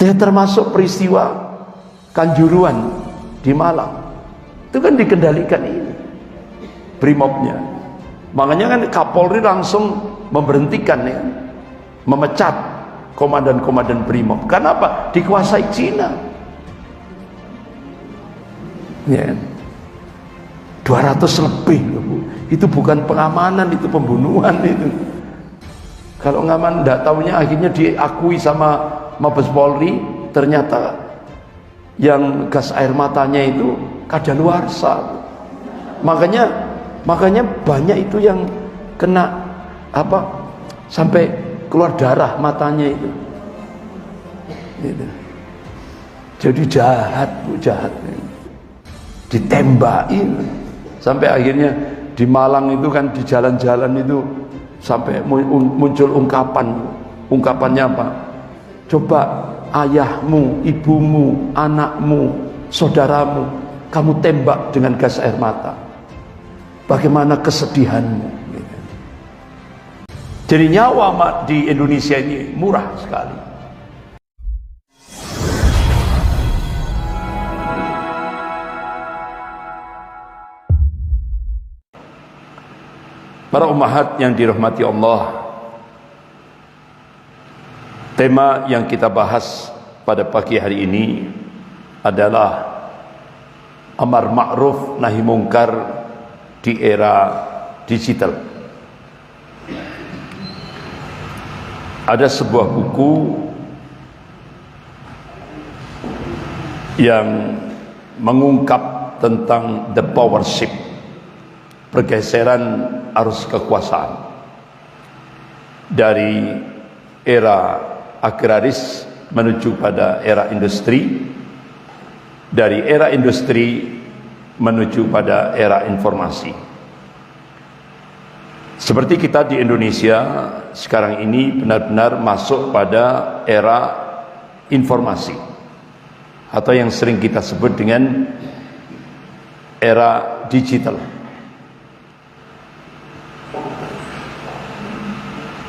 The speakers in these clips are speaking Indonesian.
Dan termasuk peristiwa Kanjuruhan di Malang, itu kan dikendalikan ini Brimobnya. Makanya kan Kapolri langsung memberhentikan, ya, memecat komandan-komandan Brimob. Kenapa? Dikuasai Cina. Ya. 200 lebih loh, Bu. Itu bukan pengamanan, itu pembunuhan itu. Kalau ngaman enggak tahunya akhirnya diakui sama Mabes Polri, ternyata yang gas air matanya itu kadaluarsa. Makanya banyak itu yang kena apa sampai keluar darah matanya itu. Gitu. Jadi jahat, Bu, jahat. Ditembakin sampai akhirnya di Malang itu kan di jalan-jalan itu sampai muncul ungkapannya apa? Coba ayahmu, ibumu, anakmu, saudaramu kamu tembak dengan gas air mata, bagaimana kesedihanmu. Jadi nyawa di Indonesia ini murah sekali. Para ummahat yang dirahmati Allah, tema yang kita bahas pada pagi hari ini adalah amar ma'ruf nahi mungkar di era digital. Ada sebuah buku yang mengungkap tentang the power shift, pergeseran arus kekuasaan dari era agraris menuju pada era industri, dari era industri menuju pada era informasi. Seperti kita di Indonesia sekarang ini benar-benar masuk pada era informasi, atau yang sering kita sebut dengan era digital.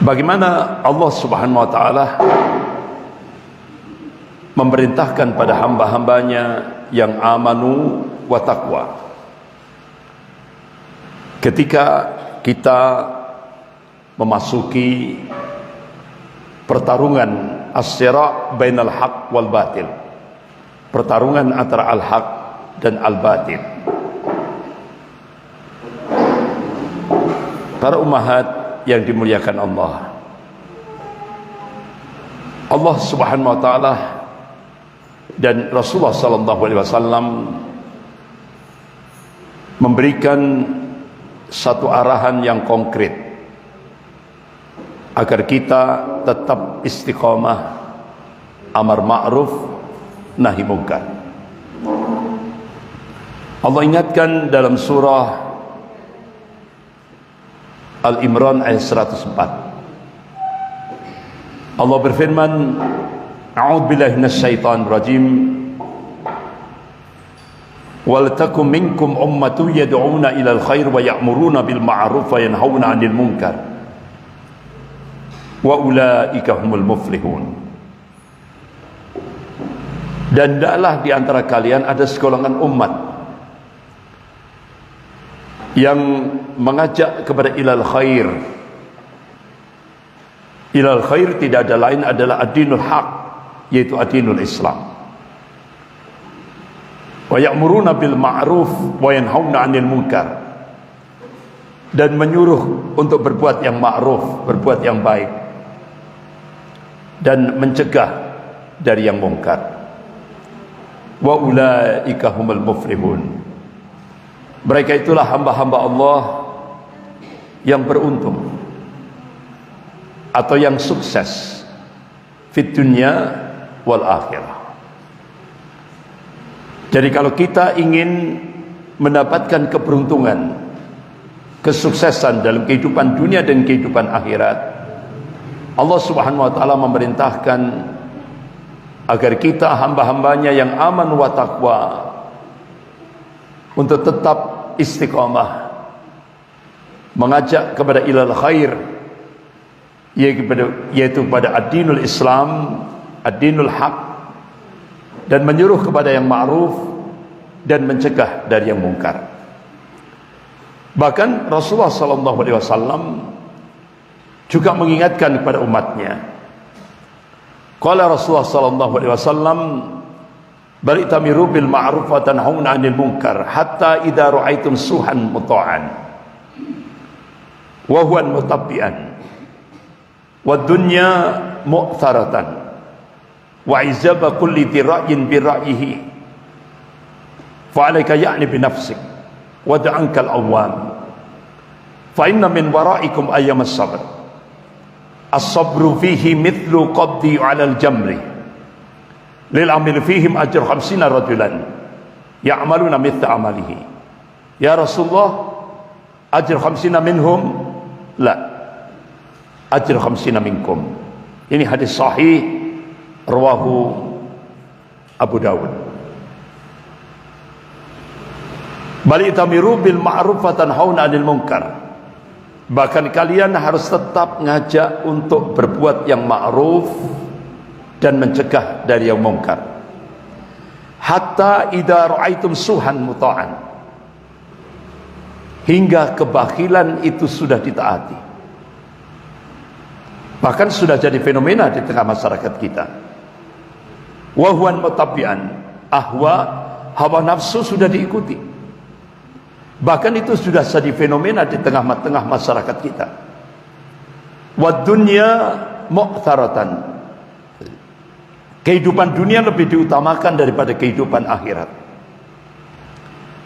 Bagaimana Allah Subhanahu wa ta'ala memerintahkan pada hamba-hambanya yang amanu wa taqwa, ketika kita memasuki pertarungan as-sira' bainal haq wal batil, pertarungan antara al-haq dan al-batil. Para ummahat yang dimuliakan Allah, Allah Subhanahu wa ta'ala dan Rasulullah sallallahu alaihi wasallam memberikan satu arahan yang konkret agar kita tetap istiqamah amar ma'ruf nahi mungkar. Allah ingatkan dalam surah Al-Imran ayat 104. Allah berfirman, a'udzubillahi minasyaitonir rajim, wal takum minkum ummatun yad'una ilal khair wa ya'muruna bil ma'ruf wa yanhauna 'anil munkar wa ulaika humul muflihun. Dan hendaklah di antara kalian ada segolongan umat yang mengajak kepada ilal khair. Ilal khair tidak ada lain adalah ad-dinul haq, yaitu ad-dinul Islam. Wa ya'muruna bil ma'ruf wa yanhauna 'anil munkar, dan menyuruh untuk berbuat yang ma'ruf, berbuat yang baik, dan mencegah dari yang mungkar. Wa ulaika humul muflihun. Mereka itulah hamba-hamba Allah yang beruntung atau yang sukses fid dunya wal akhirah. Jadi kalau kita ingin mendapatkan keberuntungan, kesuksesan dalam kehidupan dunia dan kehidupan akhirat, Allah Subhanahu wa ta'ala memerintahkan agar kita hamba-hambanya yang aman wa taqwa untuk tetap istiqamah mengajak kepada ilal khair, yaitu pada ad-dinul Islam, ad-dinul haq, dan menyuruh kepada yang ma'ruf dan mencegah dari yang mungkar. Bahkan Rasulullah SAW juga mengingatkan kepada umatnya. Qala Rasulullah SAW, bal itamiru bil ma'ruf wa tanhauna 'anil munkar hatta idza ra'aitum suhan muta'an wa huwa mutabbi'an wa dunya mu'tharatan wa izaba kulli dira'in bi ra'yihi fa 'alaika ya'ni bi nafsik wa da'anka al-awwam fa inna min wara'ikum ayyam as-sabr as-sabru fihi mithlu qabdi 'ala al-jamri lil amil fihim ajr 50 rajulan ya'maluna mithla amalihi. Ya Rasulullah, ajr 50 minhum? La, ajr 50 minkum. Ini hadis sahih rawahu Abu Dawud. Bal itamiru bil ma'ruf wa tanhauna 'anil munkar. Bahkan kalian harus tetap ngajak untuk berbuat yang ma'ruf dan mencegah dari yang mungkar. Hatta idza ra'aitum suhan muta'an, hingga kebakilan itu sudah ditaati. Bahkan sudah jadi fenomena di tengah masyarakat kita. Wa huwa mutabbi'an, hawa nafsu sudah diikuti. Bahkan itu sudah jadi fenomena di tengah-tengah masyarakat kita. Wa dunya mu'tharatan, kehidupan dunia lebih diutamakan daripada kehidupan akhirat.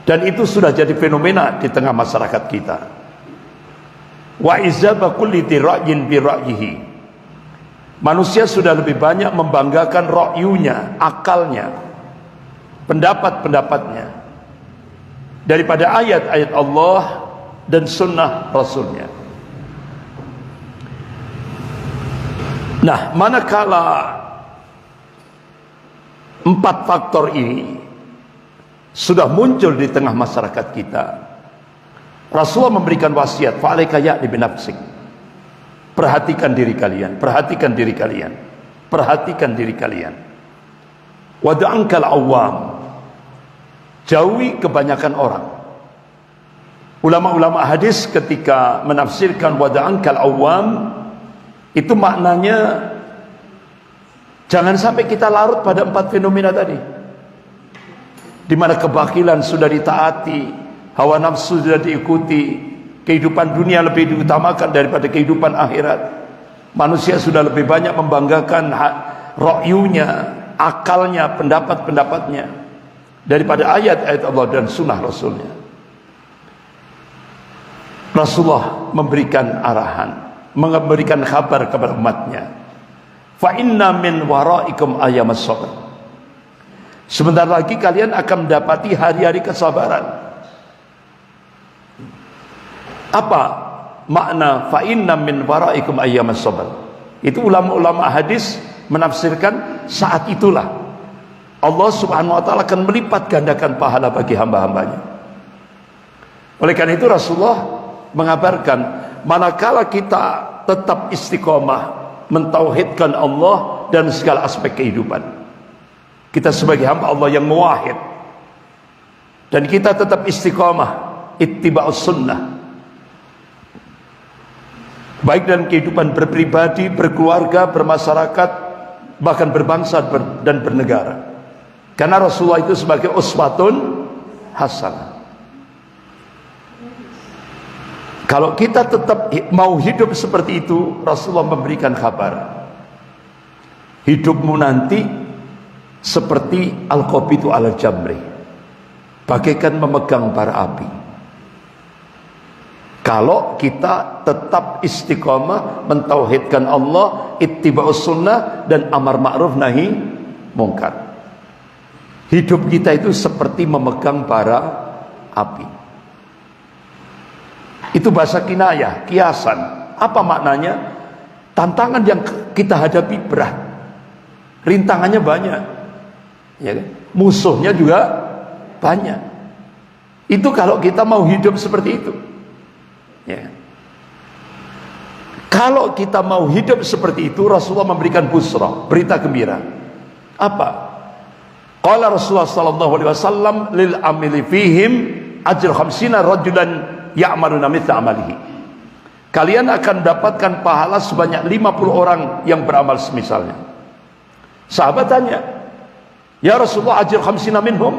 Dan itu sudah jadi fenomena di tengah masyarakat kita. Wa izaba kulli dira'yin bi ra'yihi, manusia sudah lebih banyak membanggakan ra'yunya, akalnya, pendapat-pendapatnya daripada ayat-ayat Allah dan sunnah Rasulnya. Nah, manakala empat faktor ini sudah muncul di tengah masyarakat kita, Rasulullah memberikan wasiat, fa'alaika ya'ni binafsik, perhatikan diri kalian, perhatikan diri kalian, perhatikan diri kalian. Wada'ankal awam, jauhi kebanyakan orang. Ulama-ulama hadis ketika menafsirkan wada'ankal awam, itu maknanya jangan sampai kita larut pada empat fenomena tadi, di mana kebakilan sudah ditaati, hawa nafsu sudah diikuti, kehidupan dunia lebih diutamakan daripada kehidupan akhirat. Manusia sudah lebih banyak membanggakan ra'yunya, akalnya, pendapat-pendapatnya daripada ayat-ayat Allah dan sunnah Rasulnya. Rasulullah memberikan arahan, memberikan kabar kepada umatnya, fa inna min waraikum ayyamas sabr, sebentar lagi kalian akan mendapati hari-hari kesabaran. Apa makna fa inna min waraikum ayyamas sabr? Itu ulama-ulama hadis menafsirkan saat itulah Allah Subhanahu wa taala akan melipat gandakan pahala bagi hamba-hambanya. Oleh karena itu Rasulullah mengabarkan, manakala kita tetap istiqomah mentauhidkan Allah dan segala aspek kehidupan kita sebagai hamba Allah yang muwahhid, dan kita tetap istiqomah ittiba'us sunnah, baik dalam kehidupan berpribadi, berkeluarga, bermasyarakat, bahkan berbangsa dan bernegara, karena Rasulullah itu sebagai uswatun hasanah. Kalau kita tetap mau hidup seperti itu, Rasulullah memberikan kabar, hidupmu nanti seperti al-qabidu ala jamri, bagaikan memegang bara api. Kalau kita tetap istiqamah mentauhidkan Allah, ittiba'us sunnah, dan amar ma'ruf nahi mungkar, hidup kita itu seperti memegang bara api. Itu bahasa kinayah, kiasan. Apa maknanya? Tantangan yang kita hadapi berat, rintangannya banyak, ya kan? Musuhnya juga banyak. Itu kalau kita mau hidup seperti itu, ya. Kalau kita mau hidup seperti itu, Rasulullah memberikan busra, berita gembira. Apa? Qala Rasulullah sallallahu alaihi wasallam lil amili fihim ajr 50 rajulan ya'maluna mithla amalihi. Kalian akan dapatkan pahala sebanyak 50 orang yang beramal semisalnya. Sahabat tanya, "Ya Rasulullah, ajr 50 minhum?"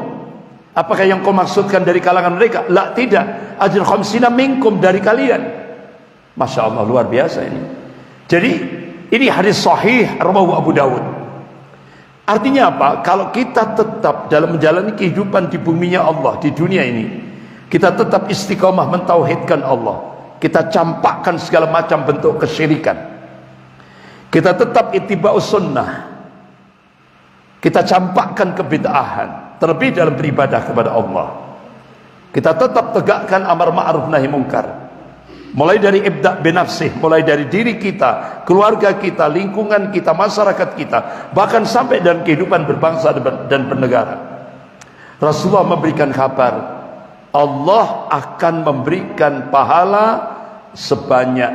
Apakah yang kau maksudkan dari kalangan mereka? La, tidak. Ajr 50 minkum, dari kalian. Masya Allah, luar biasa ini. Jadi ini hadis sahih rawahu Abu Dawud. Artinya apa? Kalau kita tetap dalam menjalani kehidupan di buminya Allah, di dunia ini, kita tetap istiqomah mentauhidkan Allah, kita campakkan segala macam bentuk kesyirikan, kita tetap ittiba'us sunnah, kita campakkan kebid'ahan, terlebih dalam beribadah kepada Allah, kita tetap tegakkan amar ma'ruf nahi mungkar, mulai dari ibda' binafsih, mulai dari diri kita, keluarga kita, lingkungan kita, masyarakat kita, bahkan sampai dalam kehidupan berbangsa dan bernegara. Rasulullah memberikan kabar, Allah akan memberikan pahala sebanyak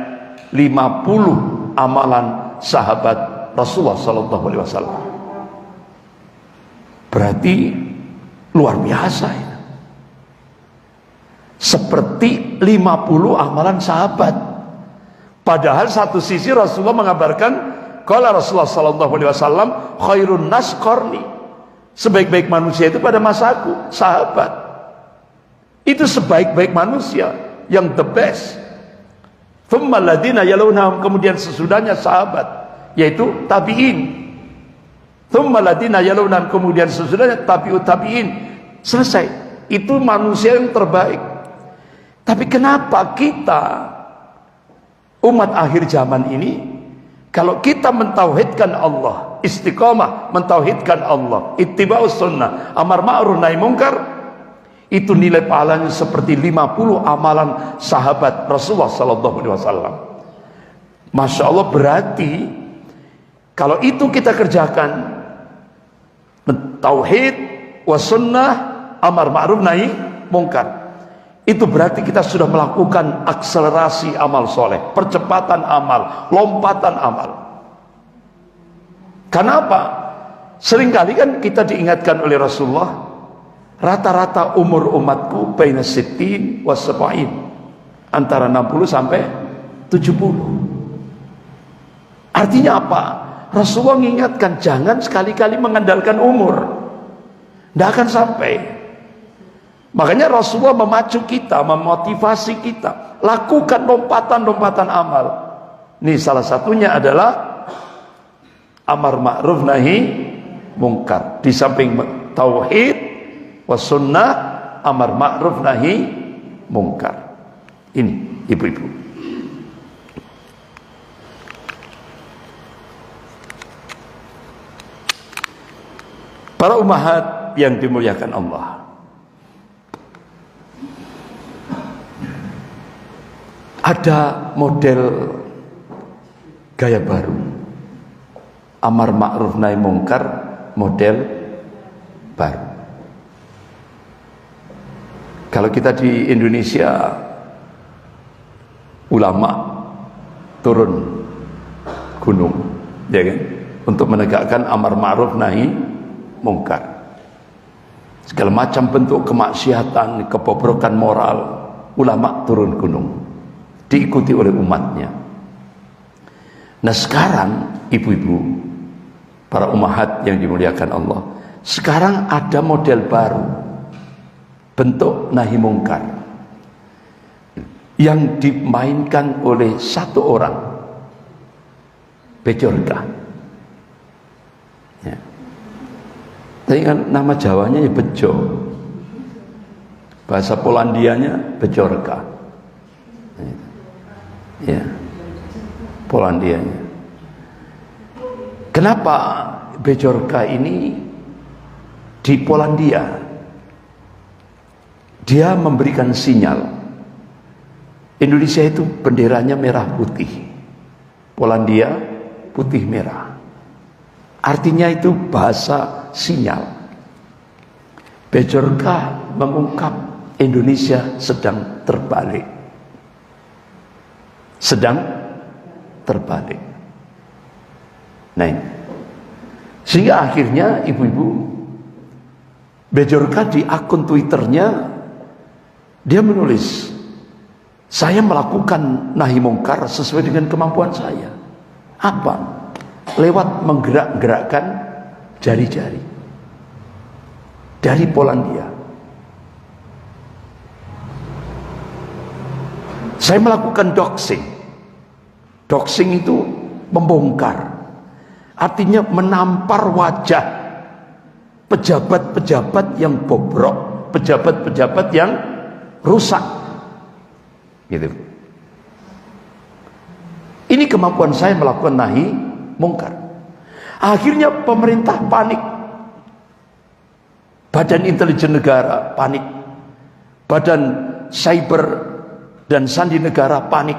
50 amalan sahabat Rasulullah sallallahu alaihi wasallam. Berarti luar biasa ya. Seperti 50 amalan sahabat. Padahal satu sisi Rasulullah mengabarkan, qala Rasulullah sallallahu alaihi wasallam, khairun nas qarni. Sebaik-baik manusia itu pada masaku, sahabat. Itu sebaik-baik manusia, yang the best. Thumma ladina yalunahum, kemudian sesudahnya sahabat, yaitu tabi'in. Thumma ladina yalunahum, kemudian sesudahnya tabi'ut tabi'in. Selesai. Itu manusia yang terbaik. Tapi kenapa kita umat akhir zaman ini, kalau kita mentauhidkan Allah, istiqomah mentauhidkan Allah, ittiba'us sunnah, amar ma'ruf nahi mungkar, itu nilai pahalanya seperti 50 amalan sahabat Rasulullah sallallahu alaihi wasallam. Masya Allah, berarti kalau itu kita kerjakan, tauhid wasunnah, amar ma'ruf nahi mungkar, itu berarti kita sudah melakukan akselerasi amal soleh, percepatan amal, lompatan amal. Kenapa? Seringkali kan kita diingatkan oleh Rasulullah, rata-rata umur umatku baina sittin wa sab'in, antara 60 sampai 70. Artinya apa? Rasulullah mengingatkan, jangan sekali-kali mengandalkan umur, tidak akan sampai. Makanya Rasulullah memacu kita, memotivasi kita, lakukan lompatan-lompatan amal. Ini salah satunya adalah amar ma'ruf nahi mungkar. Di samping tauhid wasunnah, amar ma'ruf nahi mungkar. Ini ibu-ibu. Para ummahat yang dimuliakan Allah, ada model gaya baru, amar ma'ruf nahi mungkar, model baru. Kalau kita di Indonesia, ulama turun gunung, ya kan, untuk menegakkan amar ma'ruf nahi mungkar. Segala macam bentuk kemaksiatan, kebobrokan moral, ulama turun gunung, diikuti oleh umatnya. Nah sekarang ibu-ibu, para ummahat yang dimuliakan Allah, sekarang ada model baru, bentuk nahi mungkar, yang dimainkan oleh satu orang, Bejorka. Ya. Tapi kan nama Jawanya ya Bejo, bahasa Polandianya Bejorka. Ya, Polandianya. Kenapa Bejorka ini di Polandia? Dia memberikan sinyal, Indonesia itu benderanya merah putih, Polandia putih merah. Artinya itu bahasa sinyal. Bejorka mengungkap Indonesia sedang terbalik, sedang terbalik. Nah, sehingga akhirnya ibu-ibu, Bejorka di akun Twitternya dia menulis, saya melakukan nahi mungkar sesuai dengan kemampuan saya. Apa? Lewat menggerak-gerakkan jari-jari dari Polandia. Saya melakukan doxing. Doxing itu membongkar, artinya menampar wajah pejabat-pejabat yang bobrok, pejabat-pejabat yang rusak, gitu. Ini kemampuan saya melakukan nahi mungkar. Akhirnya pemerintah panik, Badan Intelijen Negara panik, Badan Cyber dan Sandi Negara panik,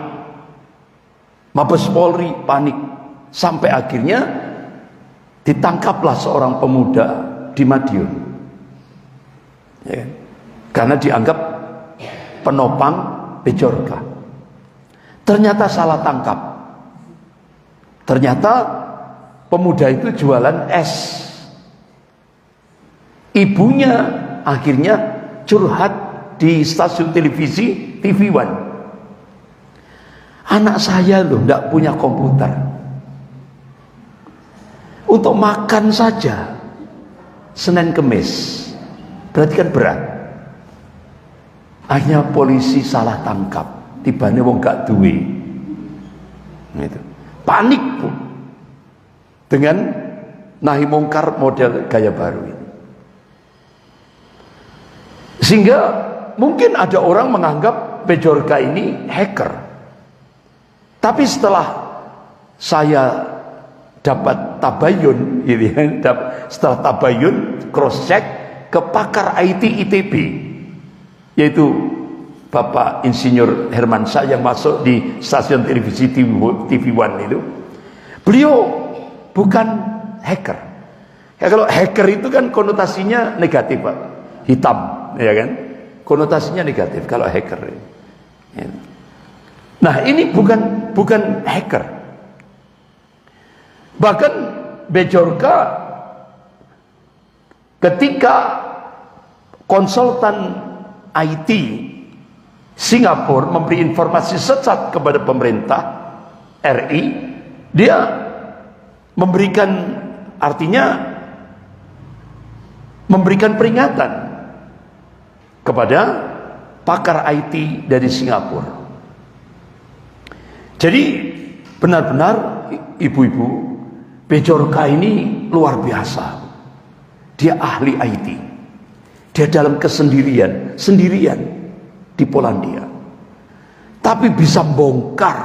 Mabes Polri panik, sampai akhirnya ditangkaplah seorang pemuda di Madiun, ya, karena dianggap penopang Bejorka. Ternyata salah tangkap. Ternyata pemuda itu jualan es. Ibunya akhirnya curhat di stasiun televisi TV One. Anak saya loh tidak punya komputer, untuk makan saja Senin Kemis, berarti kan berat. Akhirnya polisi salah tangkap, tibane wong gak duwe. Gitu. Panik pun dengan nahi mungkar model gaya baru ini. Sehingga mungkin ada orang menganggap Bejorka ini hacker. Tapi setelah saya dapat tabayun, gitu ya, setelah tabayun cross check ke pakar IT ITB, yaitu Bapak Insinyur Hermansyah yang masuk di stasiun televisi TV One itu, beliau bukan hacker. Ya, kalau hacker itu kan konotasinya negatif, Pak, hitam, ya kan? Konotasinya negatif kalau hacker. Ya. Nah, ini bukan hacker. Bahkan Bejorka ketika konsultan IT Singapura memberi informasi sesat kepada pemerintah RI, dia memberikan, artinya memberikan peringatan kepada pakar IT dari Singapura. Jadi benar-benar ibu-ibu, Bejorka ini luar biasa. Dia ahli IT. Dia dalam sendirian di Polandia. Tapi bisa bongkar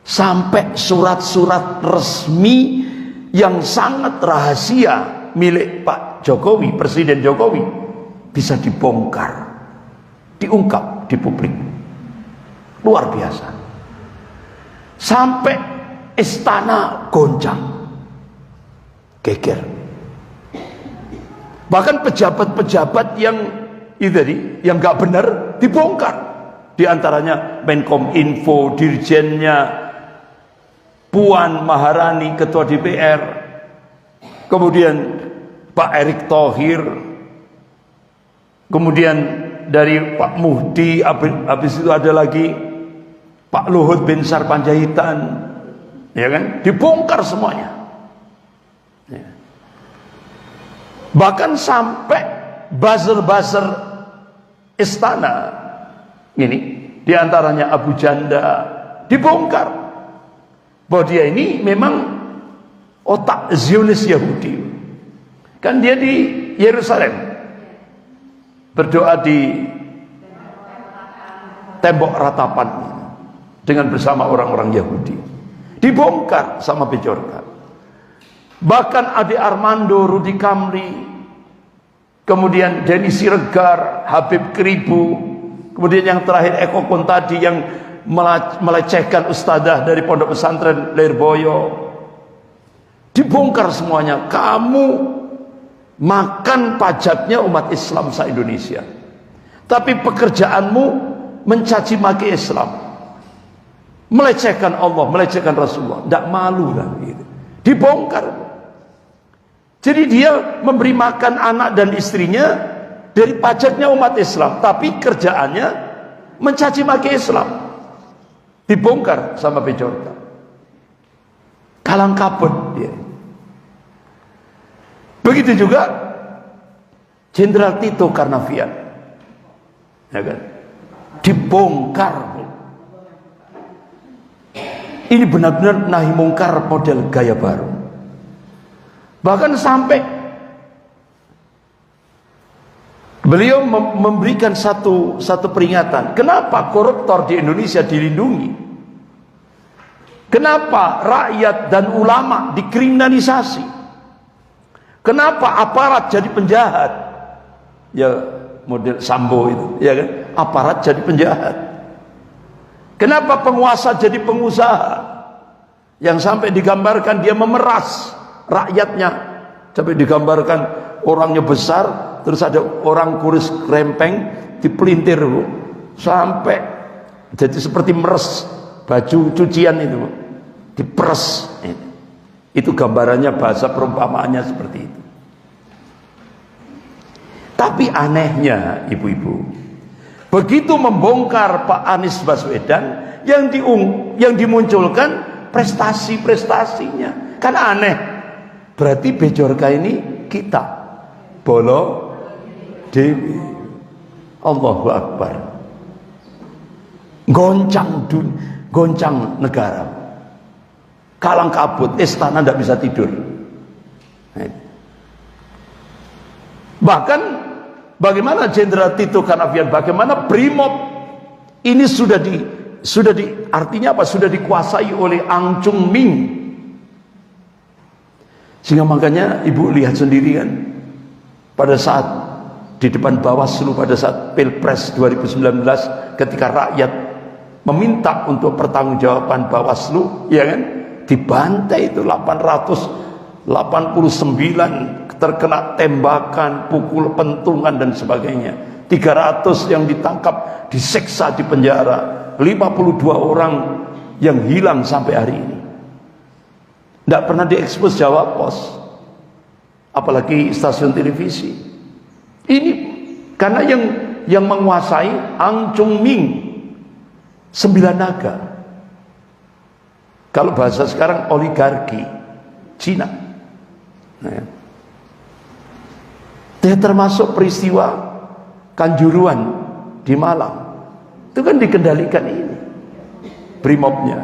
sampai surat-surat resmi yang sangat rahasia milik Pak Jokowi, Presiden Jokowi, bisa dibongkar, diungkap di publik. Luar biasa. Sampai istana goncang, geger. Bahkan pejabat-pejabat yang itu tadi, yang nggak benar dibongkar. Di antaranya Menkom Info, dirjennya Puan Maharani, ketua DPR, kemudian Pak Erick Thohir, kemudian dari Pak Muhdi, habis itu ada lagi Pak Luhut Binsar Panjaitan, ya kan, dibongkar semuanya. Ya. Bahkan sampai buzzer-buzzer istana ini, diantaranya Abu Janda, dibongkar bahwa dia ini memang otak Zionis Yahudi. Kan dia di Yerusalem berdoa di tembok ratapan dengan bersama orang-orang Yahudi. Dibongkar sama Bejorka. Bahkan Ade Armando, Rudi Kamri, kemudian Denny Siregar, Habib Kribu, kemudian yang terakhir Eko Kuntadi yang melecehkan ustadzah dari pondok pesantren Lirboyo. Dibongkar semuanya. Kamu makan pajaknya umat Islam se-Indonesia, tapi pekerjaanmu mencaci maki Islam, melecehkan Allah, melecehkan Rasulullah. Tidak malu kan gitu. Dibongkar. Jadi dia memberi makan anak dan istrinya dari pajaknya umat Islam, tapi kerjaannya mencaci maki Islam. Dibongkar sama Bejorka. Kalang kabut dia. Begitu juga Jenderal Tito Karnavian, ya kan? Dibongkar. Ini benar-benar nahi mungkar model gaya baru. Bahkan sampai beliau memberikan satu peringatan. Kenapa koruptor di Indonesia dilindungi? Kenapa rakyat dan ulama dikriminalisasi? Kenapa aparat jadi penjahat? Ya model Sambo itu, ya kan? Aparat jadi penjahat. Kenapa penguasa jadi pengusaha? Yang sampai digambarkan dia memeras rakyatnya, sampai digambarkan orangnya besar, terus ada orang kurus krempeng dipelintir, sampai jadi seperti meres baju cucian itu, diperes. Itu gambarannya, bahasa perumpamaannya seperti itu. Tapi anehnya ibu-ibu, begitu membongkar Pak Anies Baswedan, yang dimunculkan prestasi-prestasinya. Kan aneh. Berarti Bejorka ini kita bolo dewi. Allahu Akbar. Goncang negara. Kalang kabut, istana tidak bisa tidur. Bahkan bagaimana Jenderal Tito Karnavian, bagaimana Brimob ini artinya apa? Sudah dikuasai oleh Ang Chung Ming. Sehingga makanya ibu lihat sendiri kan, pada saat di depan Bawaslu pada saat Pilpres 2019, ketika rakyat meminta untuk pertanggungjawaban Bawaslu, ya kan, dibantai itu 889 terkena tembakan, pukul, pentungan dan sebagainya. 300 yang ditangkap, diseksa di penjara. 52 orang yang hilang sampai hari ini. Tidak pernah diekspos Jawa Pos, apalagi stasiun televisi. Ini karena yang menguasai Ang Chung Ming, 9 naga. Kalau bahasa sekarang oligarki Cina. Nah, ya, termasuk peristiwa Kanjuruan di Malang, itu kan dikendalikan ini Brimobnya.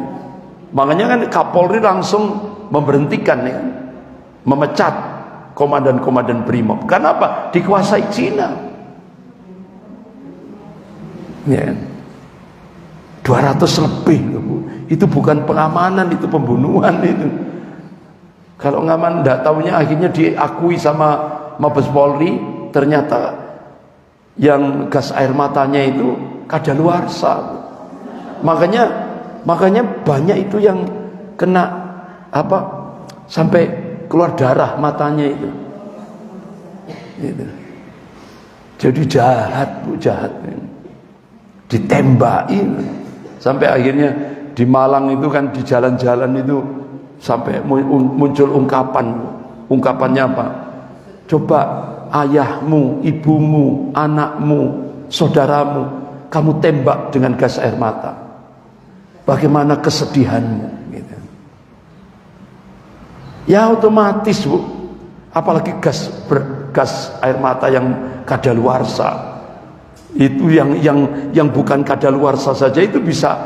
Makanya kan Kapolri langsung memberhentikan, ya, memecat komandan-komandan Brimob. Kenapa? Dikuasai Cina. Ya, 200 lebih loh, Bu. Itu bukan pengamanan, itu pembunuhan itu. Kalau ngaman tidak tahunya akhirnya diakui sama Mabes Polri, ternyata yang gas air matanya itu kadaluarsa. Makanya banyak itu yang kena apa, sampai keluar darah matanya itu. Jadi jahat, Bu, jahat. Ditembakin sampai akhirnya di Malang itu kan, di jalan-jalan itu sampai muncul ungkapannya apa? Coba ayahmu, ibumu, anakmu, saudaramu kamu tembak dengan gas air mata, bagaimana kesedihanmu, gitu. Ya otomatis, Bu, apalagi gas air mata yang kadaluarsa. Itu yang bukan kadaluarsa saja itu bisa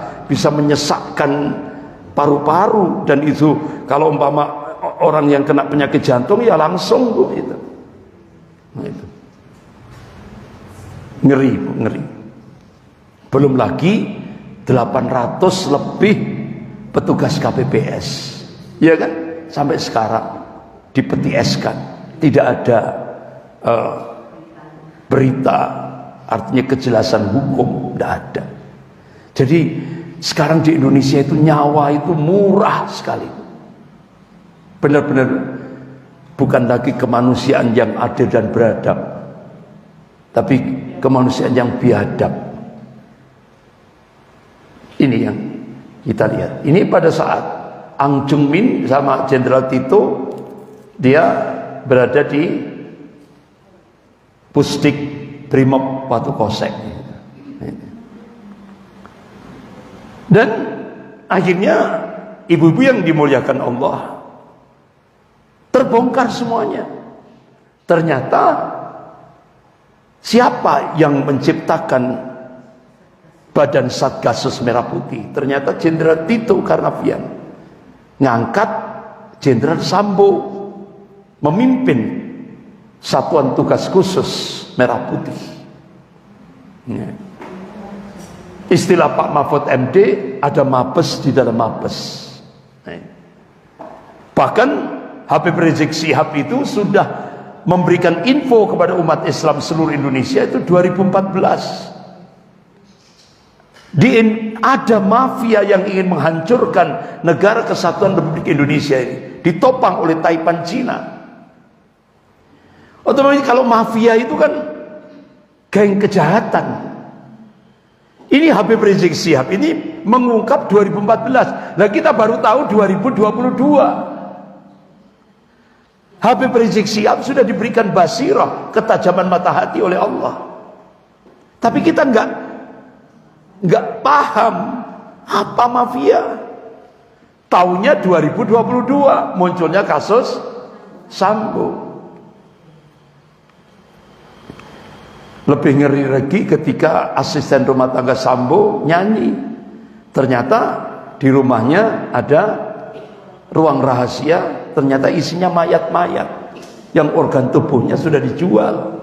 menyesakkan paru-paru, dan itu kalau umpama orang yang kena penyakit jantung ya langsung, Bu, itu. Nah, itu ngeri, Bu, ngeri. Belum lagi 800 lebih petugas KPPS, ya kan, sampai sekarang dipetieskan, tidak ada berita, artinya kejelasan hukum tidak ada. Jadi sekarang di Indonesia itu nyawa itu murah sekali, benar-benar bukan lagi kemanusiaan yang adil dan beradab, tapi kemanusiaan yang biadab. Ini yang kita lihat. Ini pada saat Ang Chung Min sama Jenderal Tito, dia berada di Pusdik Brimob Watu Kosek. Dan akhirnya ibu-ibu yang dimuliakan Allah, terbongkar semuanya. Ternyata siapa yang menciptakan Badan Satgasus Merah Putih? Ternyata Jenderal Tito Karnavian ngangkat Jenderal Sambo memimpin Satuan Tugas Khusus Merah Putih. Istilah Pak Mahfud MD, ada mabes di dalam mabes. Bahkan Habib Rizik Syihab itu sudah memberikan info kepada umat Islam seluruh Indonesia itu 2014. Ada mafia yang ingin menghancurkan negara kesatuan Republik Indonesia ini, ditopang oleh Taipan Cina. Otomatis kalau mafia itu kan geng kejahatan. Ini Habib Rizik Syihab ini mengungkap 2014. Nah kita baru tahu 2022. Habib Rizik Syihab sudah diberikan basirah, ketajaman mata hati oleh Allah. Tapi kita nggak paham apa mafia. Tahunnya 2022 munculnya kasus Sambo. Lebih ngeri lagi ketika asisten rumah tangga Sambo nyanyi. Ternyata di rumahnya ada ruang rahasia, ternyata isinya mayat-mayat yang organ tubuhnya sudah dijual.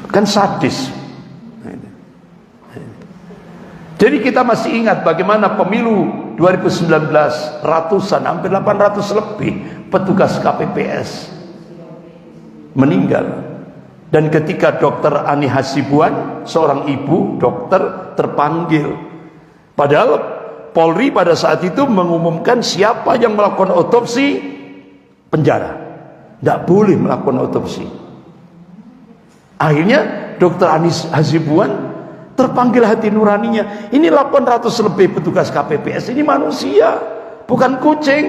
Kan sadis. Jadi kita masih ingat bagaimana pemilu 2019 ratusan, hampir 800 lebih petugas KPPS meninggal. Dan ketika Dr. Ani Hasibuan, seorang ibu dokter, terpanggil, padahal Polri pada saat itu mengumumkan siapa yang melakukan otopsi penjara, tidak boleh melakukan otopsi. Akhirnya Dr. Ani Hasibuan terpanggil hati nuraninya. Ini 800 lebih petugas KPPS ini manusia, bukan kucing,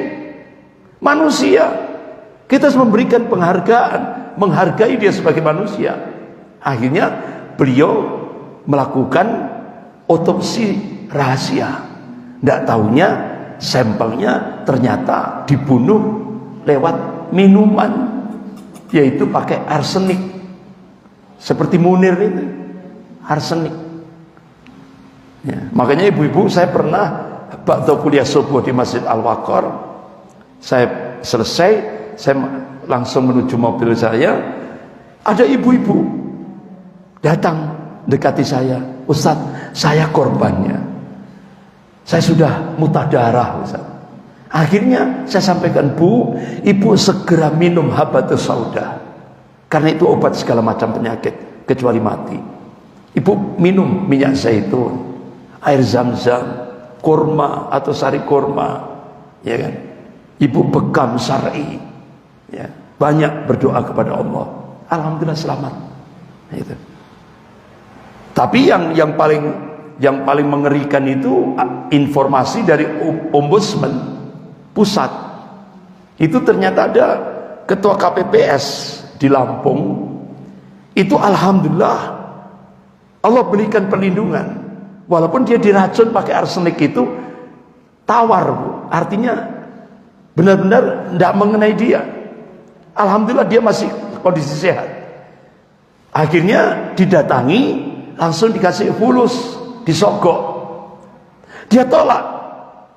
manusia. Kita harus memberikan penghargaan, menghargai dia sebagai manusia. Akhirnya beliau melakukan otopsi rahasia. Tidak tahunya sampelnya ternyata dibunuh lewat minuman, yaitu pakai arsenik. Seperti Munir itu, arsenik. Ya, makanya ibu-ibu, saya pernah waktu kuliah subuh di Masjid Al-Waqar, saya selesai, saya langsung menuju mobil saya, ada ibu-ibu datang dekati saya, Ustadz, saya korbannya, saya sudah muntah darah, Ustadz. Akhirnya saya sampaikan, Bu, ibu segera minum habatus sauda, karena itu obat segala macam penyakit kecuali mati. Ibu minum minyak zaitun, air zam-zam, kurma atau sari kurma, ya kan? Ibu bekam syar'i. Ya, banyak berdoa kepada Allah, alhamdulillah selamat. Itu. Tapi yang paling mengerikan itu informasi dari Ombudsman pusat. Itu ternyata ada ketua KPPS di Lampung. Itu alhamdulillah Allah berikan perlindungan. Walaupun dia diracun pakai arsenik itu tawar, Bu. Artinya benar-benar tidak mengenai dia. Alhamdulillah dia masih kondisi sehat. Akhirnya didatangi, langsung dikasih fulus, disogok. Dia tolak.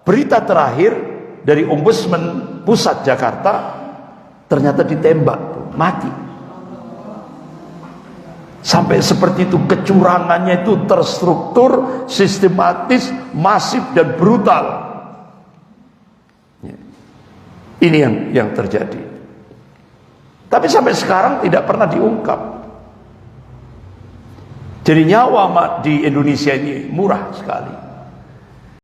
Berita terakhir dari Ombudsman Pusat Jakarta, ternyata ditembak, mati. Sampai seperti itu, kecurangannya itu terstruktur, sistematis, masif dan brutal. Ini yang terjadi. Tapi sampai sekarang tidak pernah diungkap. Jadi nyawa di Indonesia ini murah sekali.